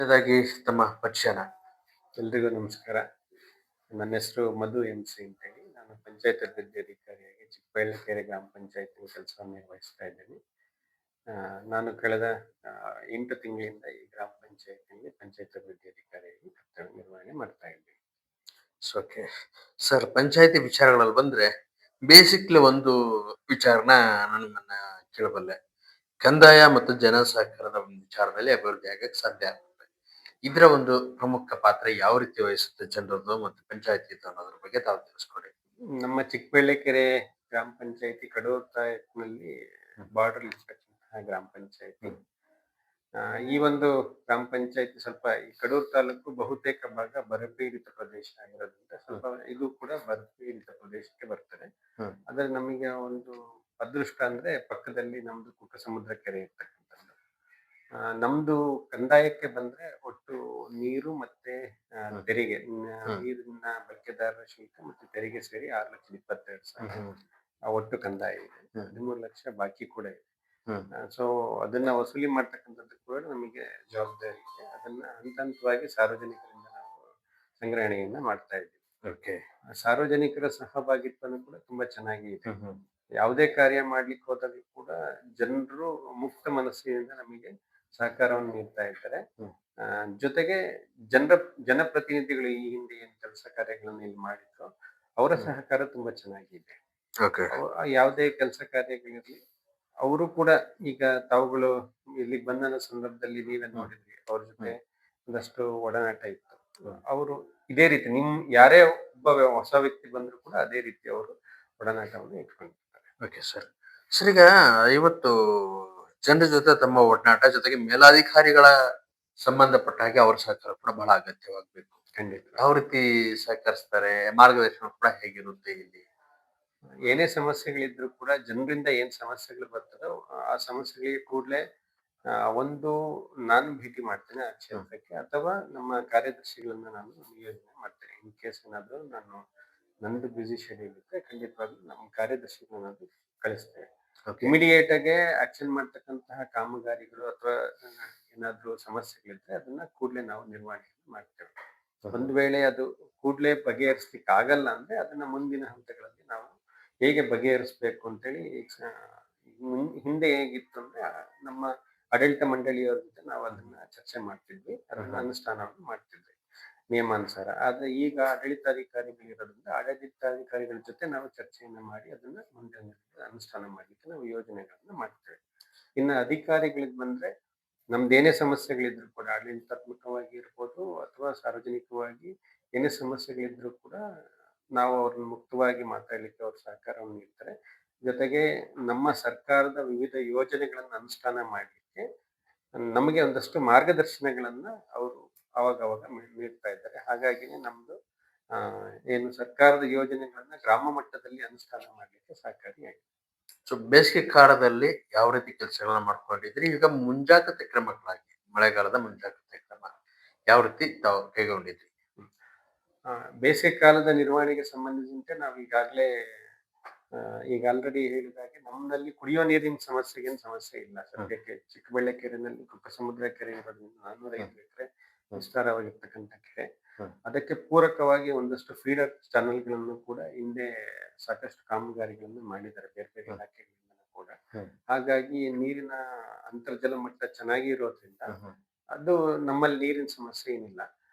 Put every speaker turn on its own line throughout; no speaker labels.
ಇದಾಗಿ ತಮ್ಮ ಪರಿಚಯನ.
ಎಲ್ರಿಗೂ ನಮಸ್ಕಾರ. ನನ್ನ ಹೆಸರು ಮಧು ಎಂ.ಸಿ. ಅಂತೇಳಿ. ನಾನು ಪಂಚಾಯತ್ ಅಭಿವೃದ್ಧಿ ಅಧಿಕಾರಿಯಾಗಿ ಚಿಕ್ಕಬಳ್ಳಕೆರೆ ಗ್ರಾಮ ಪಂಚಾಯತಿ ಕೆಲಸವನ್ನು ನಿರ್ವಹಿಸ್ತಾ ಇದ್ದೀನಿ. ನಾನು ಕಳೆದ 8 ತಿಂಗಳಿಂದ ಈ ಗ್ರಾಮ ಪಂಚಾಯತಿಯಲ್ಲಿ ಪಂಚಾಯತ್ ಅಭಿವೃದ್ಧಿ ಅಧಿಕಾರಿಯಾಗಿ ಕರ್ತವ್ಯ ನಿರ್ವಹಣೆ ಮಾಡ್ತಾ ಇದ್ದೀನಿ.
ಓಕೆ. ಸರ್, ಪಂಚಾಯತಿ ವಿಚಾರಗಳಲ್ಲಿ ಬಂದ್ರೆ ಬೇಸಿಕ್ಲಿ ಒಂದು ವಿಚಾರನ ನಾನು ನಿಮ್ಮನ್ನ ಕೇಳಬಲ್ಲೆ. ಕಂದಾಯ ಮತ್ತು ಜನ ಸಹಕಾರದ ಒಂದು ವಿಚಾರದಲ್ಲಿ ಅಭಿವೃದ್ಧಿ ಆಗಕ್ಕೆ ಸಾಧ್ಯ ಆಗುತ್ತೆ. ಇದರ ಒಂದು ಪ್ರಮುಖ ಪಾತ್ರ ಯಾವ ರೀತಿ ವಹಿಸುತ್ತೆ ಜನರದ್ದು ಮತ್ತು ಪಂಚಾಯತಿ ಅನ್ನೋದ್ರ ಬಗ್ಗೆ ತಾವು ತಿಳಿಸ್ಕೊಡಿ.
ನಮ್ಮ ಚಿಕ್ಕಬಳ್ಳಕೆರೆ ಗ್ರಾಮ ಪಂಚಾಯತಿ ಕಡೂರು ತಾಲೂಕಿನಲ್ಲಿ ಬಾರ್ಡರ್ ಇರ್ತಕ್ಕಂತಹ ಗ್ರಾಮ ಪಂಚಾಯತಿ. ಈ ಒಂದು ಗ್ರಾಮ ಪಂಚಾಯತಿ ಸ್ವಲ್ಪ ಈ ಕಡೂರು ತಾಲೂಕು ಬಹುತೇಕ ಭಾಗ ಬರಪೀಡಿತ ಪ್ರದೇಶ ಆಗಿರೋದ್ರಿಂದ ಸ್ವಲ್ಪ ಇದು ಕೂಡ ಬರಪೀಡಿತ ಪ್ರದೇಶಕ್ಕೆ ಬರ್ತದೆ. ಆದ್ರೆ ನಮಗೆ ಒಂದು ಅದೃಷ್ಟ ಅಂದ್ರೆ ಪಕ್ಕದಲ್ಲಿ ನಮ್ದು ಕುಕ್ಕಸಮುದ್ರ ಕೆರೆ ಇರ್ತಕ್ಕಂಥದ್ದು. ನಮ್ದು ಕಂದಾಯಕ್ಕೆ ಬಂದ್ರೆ ಒಟ್ಟು ನೀರು ಮತ್ತೆ ತೆರಿಗೆ, ನೀರಿನ ಬಳಕೆದಾರರ ಶುಲ್ಕ ಮತ್ತೆ ತೆರಿಗೆ ಸೇರಿ 6,22,000 ಒಟ್ಟು ಕಂದಾಯ ಇದೆ. 13 ಲಕ್ಷ ಬಾಕಿ ಕೂಡ ಇದೆ. ಸೊ ಅದನ್ನ ವಸೂಲಿ ಮಾಡ್ತಕ್ಕಂಥದ್ದು ಕೂಡ ನಮಗೆ ಜವಾಬ್ದಾರಿ ಇದೆ. ಅದನ್ನ ಹಂತ ಹಂತವಾಗಿ ಸಾರ್ವಜನಿಕರಿಂದ ನಾವು ಸಂಗ್ರಹಣೆಯನ್ನ ಮಾಡ್ತಾ ಇದ್ದೀವಿ.
ಓಕೆ.
ಸಾರ್ವಜನಿಕರ ಸಹಭಾಗಿತ್ವನೂ ಕೂಡ ತುಂಬಾ ಚೆನ್ನಾಗಿ ಇದೆ. ಯಾವುದೇ ಕಾರ್ಯ ಮಾಡ್ಲಿಕ್ಕೆ ಹೋದಾಗಲೂ ಕೂಡ ಜನರು ಮುಕ್ತ ಮನಸ್ಸಿನಿಂದ ನಮಗೆ ಸಹಕಾರವನ್ನು ನೀಡ್ತಾ ಇದ್ದಾರೆ. ಜೊತೆಗೆ ಜನಪ್ರತಿನಿಧಿಗಳು ಈ ಹಿಂದೆ ಏನ್ ಕೆಲಸ ಕಾರ್ಯಗಳನ್ನು ಇಲ್ಲಿ ಮಾಡಿದ್ರು ಅವರ ಸಹಕಾರ ತುಂಬಾ ಚೆನ್ನಾಗಿದೆ. ಯಾವುದೇ ಕೆಲಸ ಕಾರ್ಯಗಳಿರ್ಲಿ ಅವರು ಕೂಡ ಈಗ ತಾವುಗಳು ಇಲ್ಲಿಗೆ ಬಂದ ಸಂದರ್ಭದಲ್ಲಿ ನೀವೇ ನೋಡಿದ್ರಿ, ಅವ್ರ ಜೊತೆ ಒಂದಷ್ಟು ಒಡನಾಟ ಇತ್ತು. ಅವರು ಇದೇ ರೀತಿ ಯಾರೇ ಒಬ್ಬ ಹೊಸ ವ್ಯಕ್ತಿ ಬಂದ್ರು ಕೂಡ ಅದೇ ರೀತಿ ಅವರು ಒಡನಾಟವನ್ನು ಇಟ್ಕೊಂಡಿರ್ತಾರೆ.
Okay sir. ಸರ್, ಈಗ ಇವತ್ತು ಜನರ ಜೊತೆ ತಮ್ಮ ಒಡನಾಟ ಜೊತೆಗೆ ಮೇಲಾಧಿಕಾರಿಗಳ ಸಂಬಂಧಪಟ್ಟ ಹಾಗೆ ಅವರ ಸಹಕಾರ ಕೂಡ ಬಹಳ ಅಗತ್ಯವಾಗಬೇಕು.
ಖಂಡಿತ.
ಯಾವ ರೀತಿ ಸಹಕರಿಸ್ತಾರೆ? ಮಾರ್ಗದರ್ಶನ ಕೂಡ ಹೇಗಿರುತ್ತೆ ಇಲ್ಲಿ?
ಏನೇ ಸಮಸ್ಯೆಗಳಿದ್ರು ಕೂಡ ಜನರಿಂದ ಏನ್ ಸಮಸ್ಯೆಗಳು ಬರ್ತದೋ ಆ ಸಮಸ್ಯೆಗಳಿಗೆ ಕೂಡಲೇ ಒಂದು ನಾನು ಭೇಟಿ ಮಾಡ್ತೇನೆ ಆ ಕ್ಷೇತ್ರಕ್ಕೆ, ಅಥವಾ ನಮ್ಮ ಕಾರ್ಯದರ್ಶಿಗಳನ್ನ ನಾನು ನಿಯೋಜನೆ ಮಾಡ್ತೇನೆ. ಇನ್ ಕೇಸ್ ಏನಾದ್ರು ನಂದು ಬ್ಯುಸಿ ಶೆಡ್ಯೂಲ್ ಇದ್ರೆ ಖಂಡಿತವಾಗ್ಲೂ ನಮ್ಮ ಕಾರ್ಯದರ್ಶಿಗಳನ್ನ ಕಳಿಸ್ತೇವೆ. ಇಮಿಡಿಯೇಟ್ ಆಗಿ ಆಕ್ಷನ್ ಮಾಡ್ತಕ್ಕಂತಹ ಕಾಮಗಾರಿಗಳು ಅಥವಾ ಏನಾದ್ರು ಸಮಸ್ಯೆಗಳಿದ್ರೆ ಅದನ್ನ ಕೂಡಲೇ ನಾವು ನಿರ್ವಹಣೆ ಮಾಡ್ತೇವೆ. ಒಂದು ವೇಳೆ ಅದು ಕೂಡಲೇ ಬಗೆಹರಿಸ್ಲಿಕ್ಕೆ ಆಗಲ್ಲ ಅಂದ್ರೆ ಅದನ್ನ ಮುಂದಿನ ಹಂತಗಳಲ್ಲಿ ನಾವು ಹೇಗೆ ಬಗೆಹರಿಸ್ಬೇಕು ಅಂತೇಳಿ ಹಿಂದೆ ಹೇಗಿತ್ತು ಅಂದ್ರೆ ನಮ್ಮ ಆಡಳಿತ ಮಂಡಳಿಯವರ ಜೊತೆ ನಾವು ಅದನ್ನ ಚರ್ಚೆ ಮಾಡ್ತಿದ್ವಿ, ಅದನ್ನ ಅನುಷ್ಠಾನವನ್ನು ಮಾಡ್ತಿದ್ವಿ ನಿಯಮಾನುಸಾರ. ಆದ್ರೆ ಈಗ ಆಡಳಿತಾಧಿಕಾರಿಗಳಿರೋದ್ರಿಂದ ಆಡಳಿತಾಧಿಕಾರಿಗಳ ಜೊತೆ ನಾವು ಚರ್ಚೆಯನ್ನ ಮಾಡಿ ಅದನ್ನ ಮುಂದೆ ಅನುಷ್ಠಾನ ಮಾಡ್ಲಿಕ್ಕೆ ನಾವು ಯೋಜನೆಗಳನ್ನ ಮಾಡ್ತೇವೆ. ಇನ್ನು ಅಧಿಕಾರಿಗಳಿಗೆ ಬಂದ್ರೆ ನಮ್ದೇನೇ ಸಮಸ್ಯೆಗಳಿದ್ರು ಕೂಡ ಆಡಳಿತಾತ್ಮಕವಾಗಿ ಇರ್ಬೋದು ಅಥವಾ ಸಾರ್ವಜನಿಕವಾಗಿ ಏನೇ ಸಮಸ್ಯೆಗಳಿದ್ರು ಕೂಡ ನಾವು ಅವ್ರನ್ನ ಮುಕ್ತವಾಗಿ ಮಾತಾಡ್ಲಿಕ್ಕೆ ಅವ್ರ ಸಹಕಾರವನ್ನು ನೀಡ್ತಾರೆ. ಜೊತೆಗೆ ನಮ್ಮ ಸರ್ಕಾರದ ವಿವಿಧ ಯೋಜನೆಗಳನ್ನ ಅನುಷ್ಠಾನ ಮಾಡ್ಲಿಕ್ಕೆ ನಮಗೆ ಒಂದಷ್ಟು ಮಾರ್ಗದರ್ಶನಗಳನ್ನ ಅವರು ಅವಾಗ ನೀಡ್ತಾ ಇದ್ದಾರೆ. ಹಾಗಾಗಿನೇ ನಮ್ದು ಏನು ಸರ್ಕಾರದ ಯೋಜನೆಗಳನ್ನ ಗ್ರಾಮ ಮಟ್ಟದಲ್ಲಿ ಅನುಷ್ಠಾನ ಮಾಡ್ಲಿಕ್ಕೆ ಸಹಕಾರಿಯಾಗಿದೆ.
ಸೊ ಬೇಸಿಗೆ ಕಾಲದಲ್ಲಿ ಯಾವ ರೀತಿ ಕೆಲಸಗಳನ್ನ ಮಾಡ್ಕೊಂಡಿದ್ರಿ? ಈಗ ಮುಂಜಾಗ್ರತೆ ಕ್ರಮಗಳಾಗಿ ಮಳೆಗಾಲದ ಮುಂಜಾಗ್ರತೆ ಕ್ರಮ ಯಾವ ರೀತಿ ತಾವು ಕೈಗೊಂಡಿದ್ರಿ?
ಬೇಸಿಗೆ ಕಾಲದ ನಿರ್ವಹಣೆಗೆ ಸಂಬಂಧಿಸಿದಂತೆ ನಾವು ಈಗ ಆಲ್ರೆಡಿ ಹೇಳಿದಾಗೆ ನಮ್ಮಲ್ಲಿ ಕುಡಿಯೋ ನೀರಿನ ಸಮಸ್ಯೆಗೇನು ಸಮಸ್ಯೆ ಇಲ್ಲ ಸದ್ಯಕ್ಕೆ. ಚಿಕ್ಕಬಳ್ಳಕೆರೆನಲ್ಲಿ ಕುಕ್ಕಸಮುದ್ರ ಕೆರೆ ಇರೋದ್ರಿಂದ 405 ಎಕರೆ ವಿಸ್ತಾರವಾಗಿರ್ತಕ್ಕಂಥ ಕೆರೆ. ಅದಕ್ಕೆ ಪೂರಕವಾಗಿ ಒಂದಷ್ಟು ಫೀಡರ್ ಚಾನಲ್ಗಳನ್ನು ಕೂಡ ಹಿಂದೆ ಸಾಕಷ್ಟು ಕಾಮಗಾರಿಗಳನ್ನು ಮಾಡಿದ್ದಾರೆ ಬೇರೆ ಬೇರೆ ಇಲಾಖೆಗಳಿಂದ ಕೂಡ. ಹಾಗಾಗಿ ನೀರಿನ ಅಂತರ್ಜಲ ಮಟ್ಟ ಚೆನ್ನಾಗಿ ಇರೋದ್ರಿಂದ ಅದು ನಮ್ಮಲ್ಲಿ ನೀರಿನ ಸಮಸ್ಯೆ ಏನಿಲ್ಲ.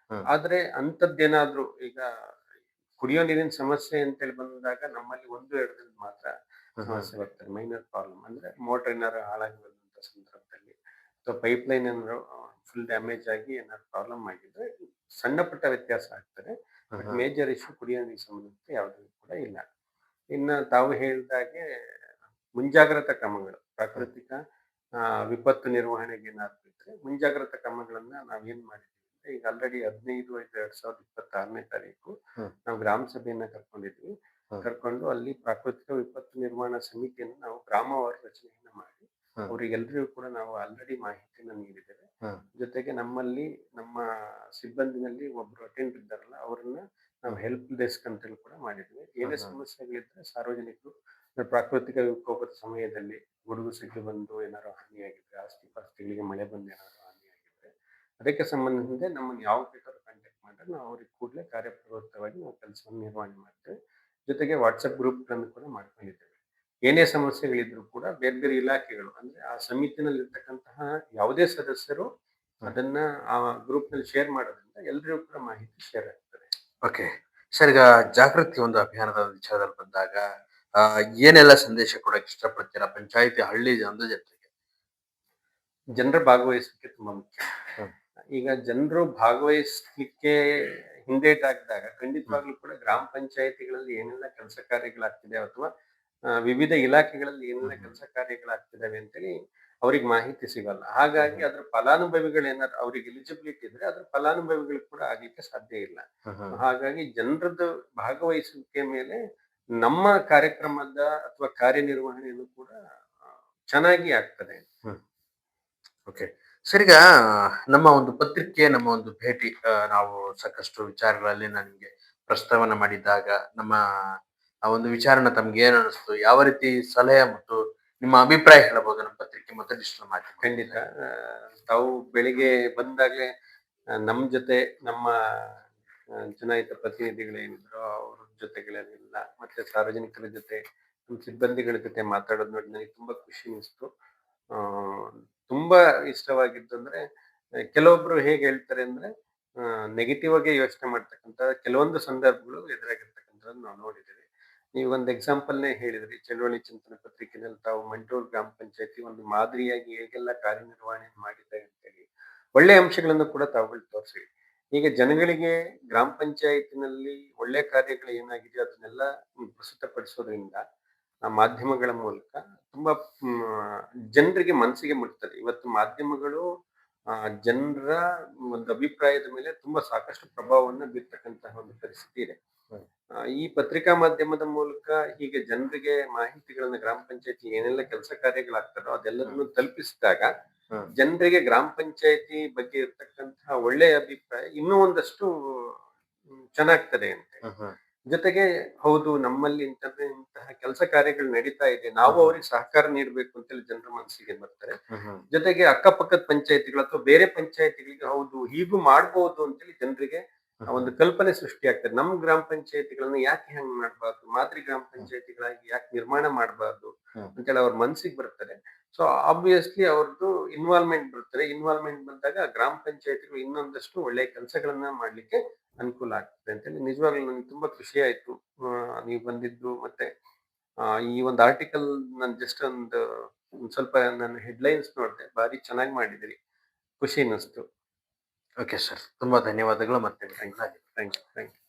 ಆದ್ರೆ ಅಂತದ್ದೇನಾದ್ರೂ ಈಗ ಕುಡಿಯೋ ನೀರಿನ ಸಮಸ್ಯೆ ಅಂತೇಳಿ ಬಂದಾಗ ನಮ್ಮಲ್ಲಿ 1-2 ಮಾತ್ರ ಸಮಸ್ಯೆ ಬರ್ತದೆ. ಮೈನರ್ ಪ್ರಾಬ್ಲಮ್ ಅಂದ್ರೆ ಮೋಟರ್ ಏನಾದ್ರು ಹಾಳಾಗಿ ಬಂದಂತ ಸಂದರ್ಭದಲ್ಲಿ ಅಥವಾ ಪೈಪ್ ಲೈನ್ ಏನಾದ್ರು ಫುಲ್ ಡ್ಯಾಮೇಜ್ ಆಗಿ ಏನಾದ್ರು ಪ್ರಾಬ್ಲಮ್ ಆಗಿದ್ರೆ ಸಣ್ಣ ಪುಟ್ಟ ವ್ಯತ್ಯಾಸ ಆಗ್ತದೆ. ಬಟ್ ಮೇಜರ್ ಇಶ್ಯೂ ಕುಡಿಯೋ ನೀರಿಗೆ ಸಂಬಂಧಿಸಿದ ಯಾವುದೂ ಕೂಡ ಇಲ್ಲ. ಇನ್ನ ತಾವು ಹೇಳಿದಾಗೆ ಮುಂಜಾಗ್ರತಾ ಕ್ರಮಗಳು, ಪ್ರಾಕೃತಿಕ ವಿಪತ್ತು ನಿರ್ವಹಣೆಗೆ ಏನಾದ್ರು ಇದ್ರೆ ಮುಂಜಾಗ್ರತಾ ಕ್ರಮಗಳನ್ನ ನಾವೇನ್ ಮಾಡಿದ್ವಿ ಅಂದ್ರೆ ಈಗ ಆಲ್ರೆಡಿ 15/5/2026 ನಾವು ಗ್ರಾಮ ಸಭೆಯನ್ನ ಕರ್ಕೊಂಡು ಅಲ್ಲಿ ಪ್ರಾಕೃತಿಕ ವಿಪತ್ತು ನಿರ್ವಹಣಾ ಸಮಿತಿಯನ್ನು ನಾವು ಗ್ರಾಮವಾರ ರಚನೆಯನ್ನ ಮಾಡಿ ಅವರಿಗೆಲ್ಲರಿಗೂ ಕೂಡ ನಾವು ಆಲ್ರೆಡಿ ಮಾಹಿತಿಯನ್ನ ನೀಡಿದ್ದೇವೆ. ಜೊತೆಗೆ ನಮ್ಮಲ್ಲಿ ನಮ್ಮ ಸಿಬ್ಬಂದಿನಲ್ಲಿ ಒಬ್ರು ಅಟೆಂಡರ್ ಇದ್ದಾರಲ್ಲ ಅವ್ರನ್ನ ನಾವು ಹೆಲ್ಪ್ ಡೆಸ್ಕ್ ಅಂತೇಳಿ ಕೂಡ ಮಾಡಿದ್ವಿ. ಏನೇ ಸಮಸ್ಯೆಗಳಿದ್ರೆ ಸಾರ್ವಜನಿಕರು ಪ್ರಾಕೃತಿಕ ವಿಕೋಪದ ಸಮಯದಲ್ಲಿ ಗುಡುಗು ಸಿಡಿಲು ಬಂದು ಏನಾದ್ರು ಹಾನಿಯಾಗಿದ್ರೆ, ಆಸ್ತಿ ಪಾಸ್ತಿಗಳಿಗೆ ಮಳೆ ಬಂದು ಏನಾದ್ರು ಹಾನಿಯಾಗಿದ್ರೆ ಅದಕ್ಕೆ ಸಂಬಂಧಿಸಿದಂತೆ ನಮ್ಮನ್ನು ಯಾವಾಗ ಬೇಕಾದ್ರೂ ಕಾಂಟ್ಯಾಕ್ಟ್ ಮಾಡಿದ್ರೆ ನಾವು ಅವ್ರಿಗೆ ಕೂಡಲೇ ಕಾರ್ಯಪ್ರವೃತ್ತವಾಗಿ ನಾವು ಕೆಲಸವನ್ನು ನಿರ್ವಹಣೆ ಮಾಡ್ತೇವೆ. ಜೊತೆಗೆ ವಾಟ್ಸಪ್ ಗ್ರೂಪ್‌ಗಳನ್ನು ಕೂಡ ಮಾಡ್ಕೊಂಡಿದ್ದೇವೆ. ಏನೇ ಸಮಸ್ಯೆಗಳಿದ್ರೂ ಕೂಡ ಬೇರೆ ಬೇರೆ ಇಲಾಖೆಗಳು ಅಂದ್ರೆ ಆ ಸಮಿತಿನಲ್ಲಿರ್ತಕ್ಕಂತಹ ಯಾವುದೇ ಸದಸ್ಯರು
ಹ್ಮ್.
ಅದನ್ನ ಆ ಗ್ರೂಪ್‌ನಲ್ಲಿ ಶೇರ್ ಮಾಡೋದ್ರಿಂದ ಎಲ್ರಿಗೂ ಕೂಡ ಮಾಹಿತಿ ಶೇರ್ ಆಗ್ತದೆ.
ಓಕೆ. ಸರ್, ಈಗ ಜಾಗೃತಿ ಒಂದು ಅಭಿಯಾನದ ವಿಚಾರದಲ್ಲಿ ಬಂದಾಗ ಆ, ಏನೆಲ್ಲ ಸಂದೇಶ ಕೊಡಕ್ಕೆ ಇಷ್ಟಪಡ್ತೀರಾ ಪಂಚಾಯತಿ ಹಳ್ಳಿ ಒಂದು ಜನರಿಗೆ?
ಜನರ ಭಾಗವಹಿಸುವಿಕೆ ತುಂಬಾ ಮುಖ್ಯ.
ಹ್ಮ್.
ಈಗ ಜನರು ಭಾಗವಹಿಸ್ಲಿಕ್ಕೆ ಹಿಂದೇಟಾಗ್ದಾಗ
ಹ್ಮ್.
ಖಂಡಿತವಾಗ್ಲೂ ಕೂಡ ಗ್ರಾಮ ಪಂಚಾಯತಿಗಳಲ್ಲಿ ಏನೆಲ್ಲ ಕೆಲಸ ಕಾರ್ಯಗಳಾಗ್ತಿದೆ ಅಥವಾ ವಿವಿಧ ಇಲಾಖೆಗಳಲ್ಲಿ ಏನೆಲ್ಲ
ಹ್ಮ್.
ಕೆಲಸ ಕಾರ್ಯಗಳಾಗ್ತಿದಾವೆ ಅಂತೇಳಿ ಅವ್ರಿಗೆ ಮಾಹಿತಿ ಸಿಗಲ್ಲ. ಹಾಗಾಗಿ
ಹ್ಮ್.
ಅದ್ರ ಫಲಾನುಭವಿಗಳು ಏನಾದ್ರು ಅವ್ರಿಗೆ ಎಲಿಜಿಬಿಲಿಟಿ ಇದ್ರೆ ಅದ್ರ ಫಲಾನುಭವಿಗಳು ಕೂಡ ಆಗ್ಲಿಕ್ಕೆ ಸಾಧ್ಯ ಇಲ್ಲ.
ಹ್ಮ್.
ಹಾಗಾಗಿ ಜನರದ್ದು ಭಾಗವಹಿಸುವಿಕೆ ಮೇಲೆ ನಮ್ಮ ಕಾರ್ಯಕ್ರಮದ ಅಥವಾ ಕಾರ್ಯನಿರ್ವಹಣೆಯನ್ನು ಕೂಡ ಆ, ಚೆನ್ನಾಗಿ ಆಗ್ತದೆ.
ಹ್ಮ್. ಓಕೆ. ಸರ್, ಈಗ ನಮ್ಮ ಒಂದು ಪತ್ರಿಕೆ, ನಮ್ಮ ಒಂದು ಭೇಟಿ, ನಾವು ಸಾಕಷ್ಟು ವಿಚಾರಗಳಲ್ಲಿ ನಾನು ನಿಮ್ಗೆ ಪ್ರಸ್ತಾವನೆ ಮಾಡಿದ್ದಾಗ ನಮ್ಮ ಆ ಒಂದು ವಿಚಾರನ ತಮ್ಗೆ ಏನ್ ಅನಿಸ್ತು? ಯಾವ ರೀತಿ ಸಲಹೆ ಮತ್ತು ನಿಮ್ಮ ಅಭಿಪ್ರಾಯ ಹೇಳಬಹುದು ನಮ್ಮ ಪತ್ರಿಕೆ ಮತ್ತು ಡಿಜಿಟಲ್ ಮಾಧ್ಯಮ?
ಖಂಡಿತ. ತಾವು ಬೆಳಿಗ್ಗೆ ಬಂದಾಗ್ಲೇ ನಮ್ ಜೊತೆ ನಮ್ಮ ಚುನಾಯಿತ ಪ್ರತಿನಿಧಿಗಳೇನಿದ್ರು ಅವ್ರ ಜೊತೆಗಳೆಲ್ಲ ಮತ್ತೆ ಸಾರ್ವಜನಿಕರ ಜೊತೆ, ನಮ್ಮ ಸಿಬ್ಬಂದಿಗಳ ಜೊತೆ ಮಾತಾಡೋದ್ ನೋಡಿ ನನಗೆ ತುಂಬಾ ಖುಷಿ ಅನಿಸ್ತು. ಆ ತುಂಬಾ ಇಷ್ಟವಾಗಿದ್ದಂದ್ರೆ ಕೆಲವೊಬ್ರು ಹೇಗೆ ಹೇಳ್ತಾರೆ ಅಂದ್ರೆ ನೆಗೆಟಿವ್ ಆಗಿ ಯೋಚನೆ ಮಾಡ್ತಕ್ಕಂತ ಕೆಲವೊಂದು ಸಂದರ್ಭಗಳು ಎದುರಾಗಿರ್ತಕ್ಕಂಥದ್ದನ್ನ ನಾವು ನೋಡಿದ್ದೇವೆ. ನೀವು ಒಂದು ಎಕ್ಸಾಂಪಲ್‌ನೇ ಹೇಳಿದ್ರಿ. ಚಳವಳಿ ಚಿಂತನ ಪತ್ರಿಕೆನಲ್ಲಿ ತಾವು ಮಂಟೂರ್ ಗ್ರಾಮ ಪಂಚಾಯತಿ ಒಂದು ಮಾದರಿಯಾಗಿ ಹೇಗೆಲ್ಲ ಕಾರ್ಯನಿರ್ವಹಣೆ ಮಾಡಿದೆ ಅಂತೇಳಿ ಒಳ್ಳೆ ಅಂಶಗಳನ್ನು ಕೂಡ ತಾವುಗಳು ತೋರಿಸಿರಿ. ಈಗ ಜನಗಳಿಗೆ ಗ್ರಾಮ ಪಂಚಾಯತಿನಲ್ಲಿ ಒಳ್ಳೆ ಕಾರ್ಯಗಳು ಏನಾಗಿದೆಯೋ ಅದನ್ನೆಲ್ಲ ಪ್ರಸ್ತುತಪಡಿಸೋದ್ರಿಂದ ಆ ಮಾಧ್ಯಮಗಳ ಮೂಲಕ ತುಂಬಾ ಜನರಿಗೆ ಮನಸ್ಸಿಗೆ ಮುಟ್ತದೆ. ಇವತ್ತು ಮಾಧ್ಯಮಗಳು ಜನರ ಒಂದು ಅಭಿಪ್ರಾಯದ ಮೇಲೆ ತುಂಬಾ ಸಾಕಷ್ಟು ಪ್ರಭಾವವನ್ನ ಬೀರ್ತಕ್ಕಂತಹ ಒಂದು ಪರಿಸ್ಥಿತಿ ಇದೆ.
ಹ್ಮ್.
ಈ ಪತ್ರಿಕಾ ಮಾಧ್ಯಮದ ಮೂಲಕ ಹೀಗೆ ಜನರಿಗೆ ಮಾಹಿತಿಗಳನ್ನ ಗ್ರಾಮ ಪಂಚಾಯತಿ ಏನೆಲ್ಲ ಕೆಲಸ ಕಾರ್ಯಗಳಾಗ್ತಾರೋ ಅದೆಲ್ಲದನ್ನು ತಲುಪಿಸಿದಾಗ
ಹ್ಮ್.
ಜನರಿಗೆ ಗ್ರಾಮ ಪಂಚಾಯತಿ ಬಗ್ಗೆ ಇರ್ತಕ್ಕಂತಹ ಒಳ್ಳೆಯ ಅಭಿಪ್ರಾಯ ಇನ್ನೂ ಒಂದಷ್ಟು ಚೆನ್ನಾಗ್ತದೆ ಅಂತ.
ಹ್ಮ್.
ಜೊತೆಗೆ ಹೌದು ನಮ್ಮಲ್ಲಿ ಇಂತಹ ಕೆಲಸ ಕಾರ್ಯಗಳು ನಡೀತಾ ಇದೆ. ನಾವು ಅವ್ರಿಗೆ ಸಹಕಾರ ನೀಡಬೇಕು ಅಂತೇಳಿ ಜನರ ಮನಸ್ಸಿಗೆ ಬರ್ತಾರೆ.
ಹ್ಮ್.
ಜೊತೆಗೆ ಅಕ್ಕಪಕ್ಕದ ಪಂಚಾಯತಿಗಳು ಅಥವಾ ಬೇರೆ ಪಂಚಾಯತಿಗಳಿಗೆ ಹೌದು ಹೀಗೂ ಮಾಡ್ಬೋದು ಅಂತೇಳಿ ಜನರಿಗೆ ಒಂದು ಕಲ್ಪನೆ ಸೃಷ್ಟಿಯಾಗ್ತದೆ. ನಮ್ಮ ಗ್ರಾಮ ಪಂಚಾಯತಿಗಳನ್ನ ಯಾಕೆ ಹಂಗ್ ಮಾಡ್ಬಾರ್ದು? ಮಾದರಿ ಗ್ರಾಮ ಪಂಚಾಯತಿಗಳಾಗಿ ಯಾಕೆ ನಿರ್ಮಾಣ ಮಾಡ್ಬಾರ್ದು?
ಹ್ಮ್.
ಅಂತೇಳಿ ಅವ್ರ ಮನಸ್ಸಿಗೆ ಬರ್ತದೆ. ಸೊ ಆಬ್ವಿಯಸ್ಲಿ ಅವ್ರದ್ದು ಇನ್ವಾಲ್ವ್‌ಮೆಂಟ್ ಬರ್ತದೆ. ಇನ್ವಾಲ್ವ್‌ಮೆಂಟ್ ಬಂದಾಗ ಗ್ರಾಮ ಪಂಚಾಯತಿಗಳು ಇನ್ನೊಂದಷ್ಟು ಒಳ್ಳೆಯ ಕೆಲಸಗಳನ್ನ ಮಾಡ್ಲಿಕ್ಕೆ ಅನುಕೂಲ ಆಗ್ತದೆ ಅಂತೇಳಿ ನಿಜವಾಗ್ಲೂ ನನಗೆ ತುಂಬಾ ಖುಷಿ ಆಯ್ತು. ನೀವು ಬಂದಿದ್ದು ಮತ್ತೆ ಈ ಒಂದು ಆರ್ಟಿಕಲ್ ನಾನು ಜಸ್ಟ್ ಒಂದ್ ಸ್ವಲ್ಪ ನಾನು ಹೆಡ್‌ಲೈನ್ಸ್ ನೋಡ್ದೆ. ಭಾರಿ ಚೆನ್ನಾಗಿ ಮಾಡಿದಿರಿ. ಖುಷಿ ಅನ್ನಿಸ್ತು.
Okay sir. ತುಂಬಾ ಧನ್ಯವಾದಗಳು ಮತ್ತೆ
thank you. Thank you. Thank you.